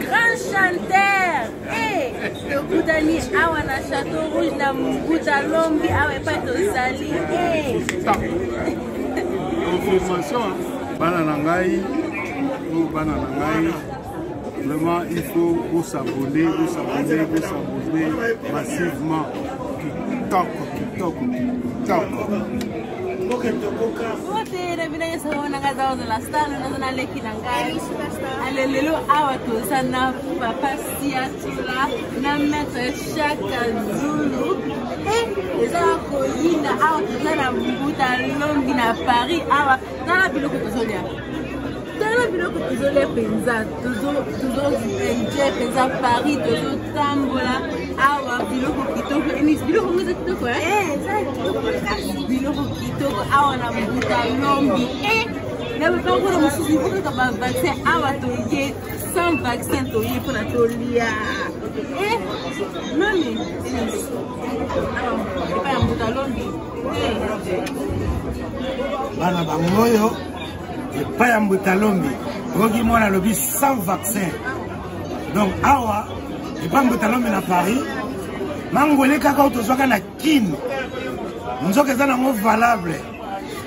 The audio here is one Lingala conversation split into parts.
Grand chanteur, le Goudani awa na Château Rouge na Mbuta Lombi awa pas tozali. Information, bananangai, vraiment il faut vous s'abonner massivement. TikTok. Wote na bila yesa wana ngaza za la star na na leki na ngai. Alelelo awa tozana papa siatula na maître Chaka Zulu. Eza ko yina awa tozana Mbuta Lombi na Paris awa na biloko tozolia. Tala biloko tozolia penza enjoy penza Paris tozo tambola awa biloko kitoko biloko ngoza kitoko biloko kitoko awa na Mbuta Lombi na bako na mususu ko ba vaccin awa toye sans vaccin toye pour na tolia nani awa Mbuta Lombi bana bangoyo pas ya Mbuta Lombi rogi mwana lobi sans vaccin donc awa et pas Mbuta Lombi na Paris mangole kaka utozwaka na kin nzoka za nango valable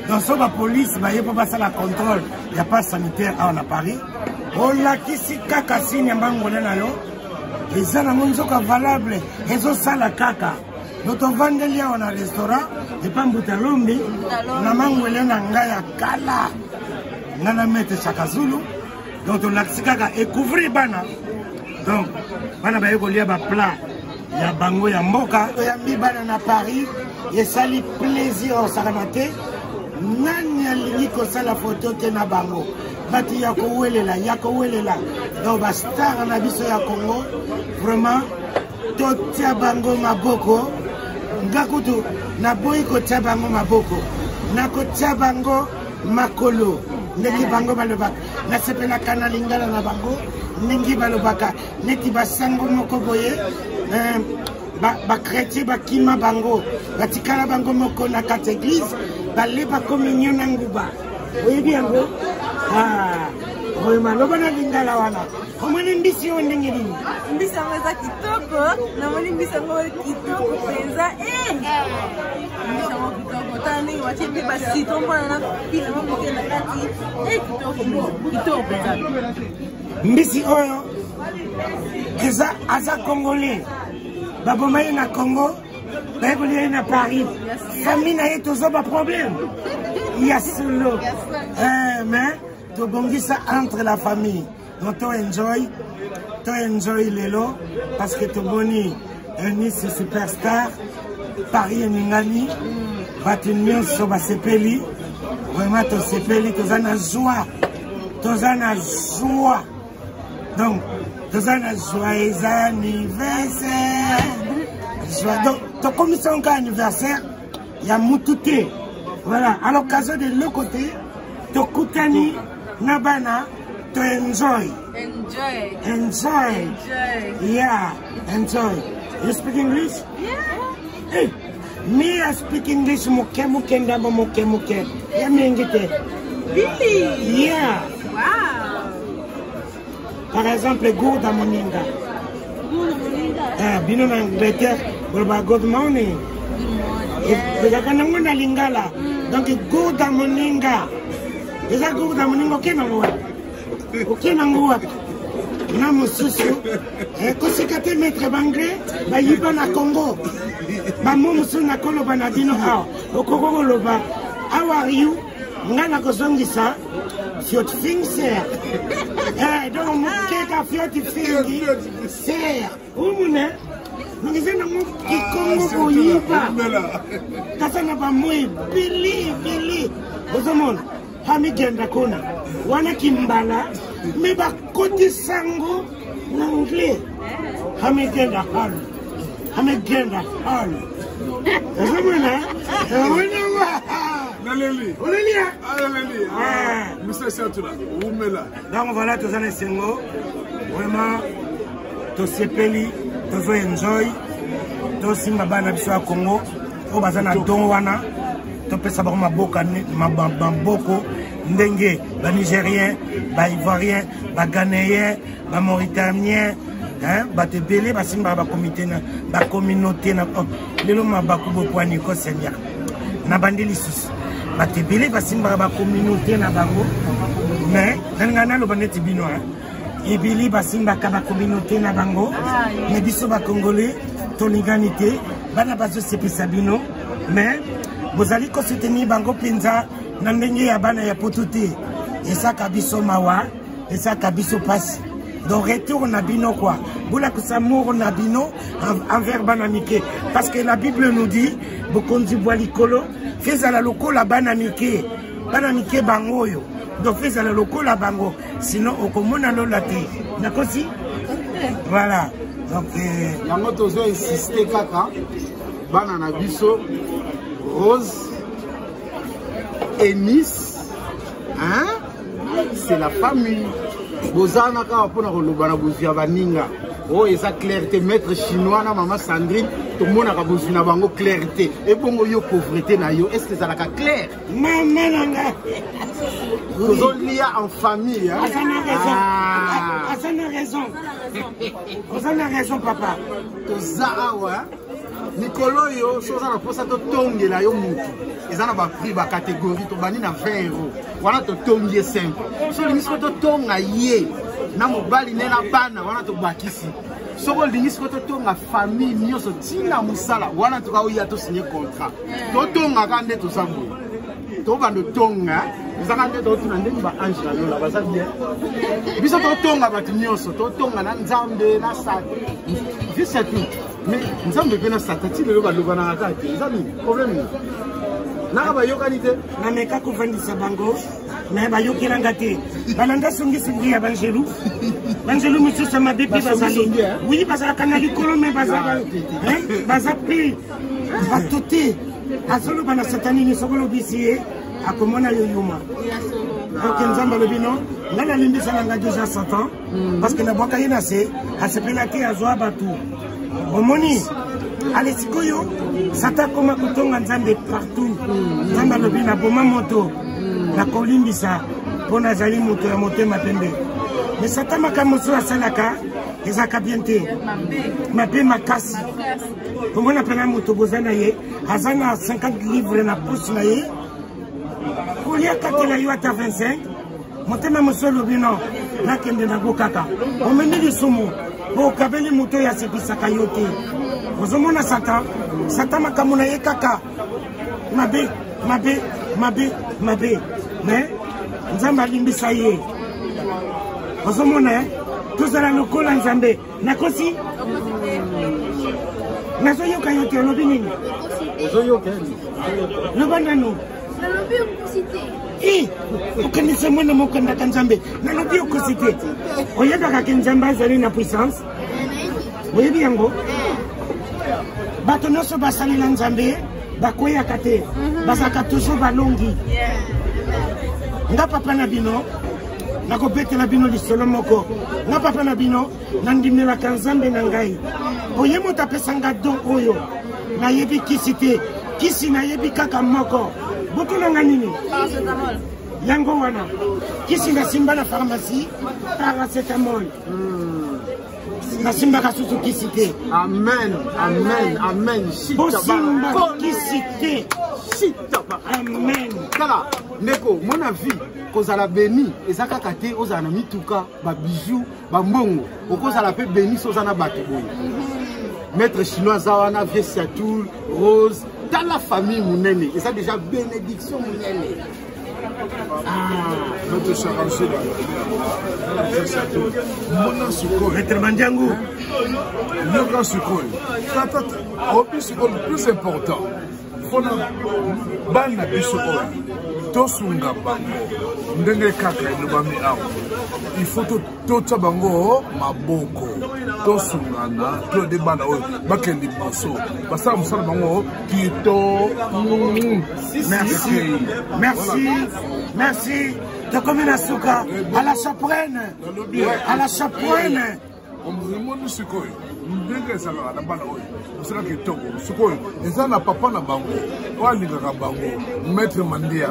donc so ba police ba yepo basa la contrôle ya pas sanitaire awa na Paris ola kisi kaka sinya mangole na yo eza nango nzoka valable ezo sala kaka notre vandeli awa na restaurant et pas Mbuta Lombi na mangole na ngaya kala nana mette Chaka Zulu donc on laksikaka et couvrir bana donc bana ba yeko lia ba plat ya bango ya mboka ya bibana na Paris et sali plaisir au saramate nani alingi ko sala photo te na bango bati ya ko welela donc ba star na biso ya Congo vraiment to tia bango maboko ngakutu na boy ko tia bango maboko na ko tia bango makolo neti bango balobaka na sepela kana lingala na bango ningi balobaka neti basango moko boye ba chrétien bakima bango batikala bango moko na kati église baleba communion na nguba oyebi yango oyo maloba na lingala wana omoni mbisi yo ndenge nini mbisi yango eza kitoko namoni mbisi yango kitoko penza mbisi yango kitoko tala ndenge watie mpe basito mpona na pila moke na kati kitoko penza mbisi oyo eza aza congolais baboma ye na Congo bayekoli ye na Paris famille na ye tozoba problème ya solo mais tobongisa entre la famille donc to enjoy lelo parce que toboni Nice superstar Paris eningani batu nyonso basepeli vraiment tosepeli toza na joie donc toza na joyeux anniversaire donc tokomisa onka anniversaire ya mutu te voilà à l'occasion de l'autre côté tokutani na bana to enjoy yeah enjoy you speak English hey me I speak English muke ndambo muke ya mengite Billy yeah wow par exemple Gourda Moninga bino na Angleterre good morning ezaka nango na lingala donc Gourda Moninga eza Gourda Moninga oke nango wapi na mosusu kosika te maître banglais bayiba na Congo bamo mosusu na koloba na bino awa okoko koloba how are you nga na kozongisa fiot fing ser donc mokeka fiot fingi ser umune ngize nango kikongo koyiba kasa na bamo ebele ozomona hamigenda kona wana kimbala me bakoti sango na anglais hamigenda hall hamigenda hall ezamana Naleli. Olelia. Naleli. Ah, Monsieur Satoula, Oumela. Donc voilà, tous les singles. Vraiment, tous ces pays, tous enjoy. Tous ces mabana biso à Congo. Au bazana Donwana. Tous les sabons maboka, maboko, ndenge, ba Nigérien, ba Ivoirien, ba Ghanéen, ba Mauritanien. Ba te belé, ba simba ba comité na, ba communauté na. Lelo mabakubo poani ko Seigneur. Na bandeli sus. Batebele basimba ba communauté na bango mais ngana lo baneti bino ebili basimba ka ba communauté na bango mais biso ba congolais toniganité bana bazo sepisa bino mais bozali ko soutenir bango penza na ndenge ya bana ya potuté esaka biso mawa esaka biso pasi donc retour na bino quoi boula que ça mour na bino envers bana mike parce que la Bible nous dit bokonzi boalikolo fais la loco la banamike bangoyo donc fais la loco la bango sinon au komona lolate nakosi voilà donc yango tozo insister kaka bana na biso Rose et Nice hein c'est la famille bozana ka pona koloba na bozia baninga oh eza clarté maître chinois na maman Sandrine tout le monde a besoin d'avoir clarté et bon yo pauvreté na yo est-ce que ça la clair maman nanga tous liés en famille hein ça n'a raison papa tous awa Nicolo yo soza na posa to tongela yo mutu ezana ba prix ba catégorie to bani na 20 €. Wana to tongie simple. So lingisko to tonga ye na mobali ne na bana wana to bakisi. Soko lingisko to tonga famille nyoso tina musala wana to ka oya to signer contrat. To tonga ka nde to sabu. To bando tonga ezana nde to tuna nde ba ange na yo la baza bien. Biso to tonga ba nyoso to tonga na nzambe na sa. C'est tout. Mais nous avons besoin de satati le balobana attaque. Ils ont un problème. Na ba yokanite na meka ko vandisa bango na ba yokiranga te. Balanda songi songi ya banjelu. Banjelu musu sama bepi bazali. Oui bazala kanali kolome bazala. Bazapi. Batote. Asolo bana satani ni sokolo bisié akomona yo yuma. Donc nzamba le bino na la limbisa nanga déjà 100 ans parce que na boka yena se asepelaki azwa batu. Omoni allez sikoyo sata koma kutonga nzambe partout nzamba lobi na boma moto na kolimbisa pona zali moto ya motema pembe mais sata makamoso asalaka ezaka bien te mabe makasi omona pena moto bozana ye azana 50 livres na pousse na ye kolia katela yo ata 25 motema moso lobi non nakende na go kaka omeni lisumu bo kabeli moto ya sepisa yote ozomona satan makamuna ye kaka mabe mais nzamba limbisa ye ozomona tozala lokola nzambe nakosi nazoyoka yote olobi nini ozoyoka lobanano nalobi okosite okendisa mwana moko ndaka nzambe nalobi okosite oyebaka ke nzambe azali na puissance oyebi yango bato nyonso basalela nzambe bakweyaka te bazalaka toujours balongi nga papa na bino nakobetela bino lisolo moko nga papa na bino nandimelaka nzambe na ngai oye moto apesanga don oyo nayebi kisi te kisi nayebi kaka moko botolanga nini yango wana kisi nasimba na pharmacie paracetamol nasimbaka susu kisi te amen bosimba kisi te amen kala ndeko mona vie kozala beni eza kaka te ozala na mituka babijou bambongo okozala mpe beni so oza na bato boye maître chinois aza wana vie Satoul Rose dans la famille monene eza déjà bénédiction monene notre charangé mona sukoi maître Mandiangu nyoka sukoi tata obi sukoi le plus important fona bana biso oyo tosunga bango ndenge kaka elobami awa il faut totya bango maboko tosungana toyede bana oyo bakende liboso basala mosala bango kito. Merci. Tokomi na suka à la chaprenne. omoni sikoyo ndenge ezalaka na bana oyo osala kitoko sikoyo eza na papa na bango oyo alingaka bango maître mandia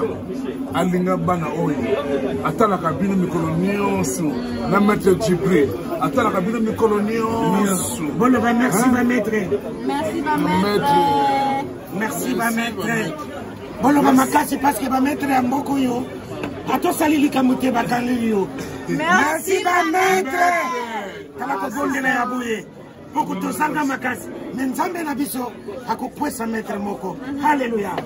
alinga bana oyo atalaka bino mikolo nyonso na maître jibril atalaka bino mikolo nyonso. Boloba merci ma maître. Merci ma maître. Boloba makasi parce que ba maître ya mboko yo atosali likambo te bakaneli yo. Merci ma maître. Kala kobondela ya buye poko tozanga makasi me nzambe na biso akokwesa maître moko. Haleluya.